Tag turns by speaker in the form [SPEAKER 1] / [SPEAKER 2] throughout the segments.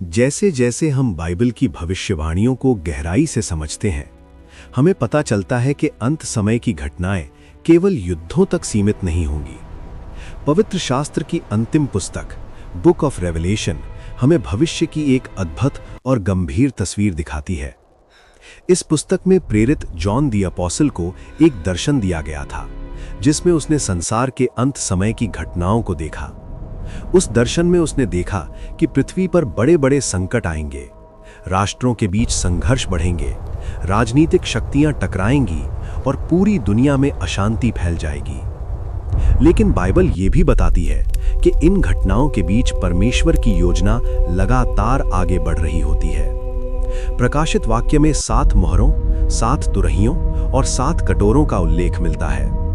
[SPEAKER 1] जैसे जैसे हम बाइबल की भविष्यवाणियों को गहराई से समझते हैं, हमें पता चलता है कि अंत समय की घटनाएं केवल युद्धों तक सीमित नहीं होंगी। पवित्र शास्त्र की अंतिम पुस्तक बुक ऑफ रेवलेशन हमें भविष्य की एक अद्भुत और गंभीर तस्वीर दिखाती है। इस पुस्तक में प्रेरित जॉन द अपोस्टल को एक दर्शन दिया गया था, जिसमें उसने संसार के अंत समय की घटनाओं को देखा। उस दर्शन में उसने देखा कि पृथ्वी पर बड़े बड़े संकट आएंगे, राष्ट्रों के बीच संघर्ष बढ़ेंगे, राजनीतिक शक्तियां टकराएंगी और पूरी दुनिया में अशांति फैल जाएगी। लेकिन बाइबल ये भी बताती है कि इन घटनाओं के बीच परमेश्वर की योजना लगातार आगे बढ़ रही होती है। प्रकाशित वाक्य में 7 मोहरों, 7 तुरहियों और 7 कटोरों का उल्लेख मिलता है।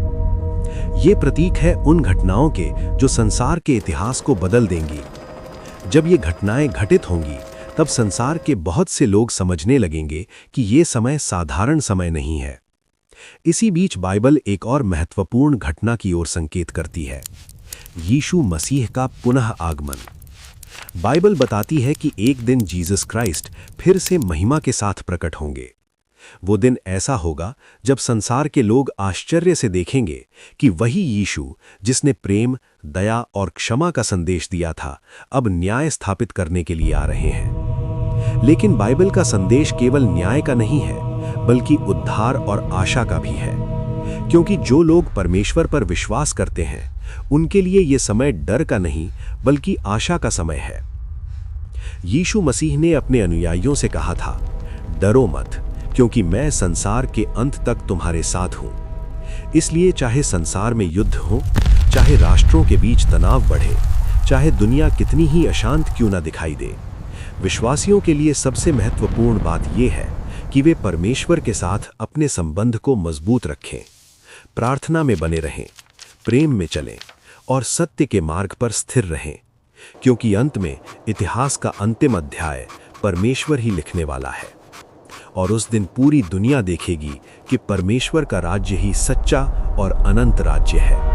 [SPEAKER 1] ये प्रतीक है उन घटनाओं के जो संसार के इतिहास को बदल देंगी। जब ये घटनाएं घटित होंगी, तब संसार के बहुत से लोग समझने लगेंगे कि ये समय साधारण समय नहीं है। इसी बीच बाइबल एक और महत्वपूर्ण घटना की ओर संकेत करती है, यीशु मसीह का पुनः आगमन। बाइबल बताती है कि एक दिन जीसस क्राइस्ट फिर से महिमा के साथ प्रकट होंगे। वो दिन ऐसा होगा जब संसार के लोग आश्चर्य से देखेंगे कि वही यीशु जिसने प्रेम, दया और क्षमा का संदेश दिया था, अब न्याय स्थापित करने के लिए आ रहे हैं। लेकिन बाइबल का संदेश केवल न्याय का नहीं है, बल्कि उद्धार और आशा का भी है। क्योंकि जो लोग परमेश्वर पर विश्वास करते हैं, उनके लिए ये समय डर का नहीं, बल्कि आशा का समय है। यीशु मसीह ने अपने अनुयायियों से कहा था, डरो मत, क्योंकि मैं संसार के अंत तक तुम्हारे साथ हूं। इसलिए चाहे संसार में युद्ध हो, चाहे राष्ट्रों के बीच तनाव बढ़े, चाहे दुनिया कितनी ही अशांत क्यों ना दिखाई दे, विश्वासियों के लिए सबसे महत्वपूर्ण बात यह है कि वे परमेश्वर के साथ अपने संबंध को मजबूत रखें, प्रार्थना में बने रहें, प्रेम में चलें और सत्य के मार्ग पर स्थिर रहें। क्योंकि अंत में इतिहास का अंतिम अध्याय परमेश्वर ही लिखने वाला है और उस दिन पूरी दुनिया देखेगी कि परमेश्वर का राज्य ही सच्चा और अनंत राज्य है।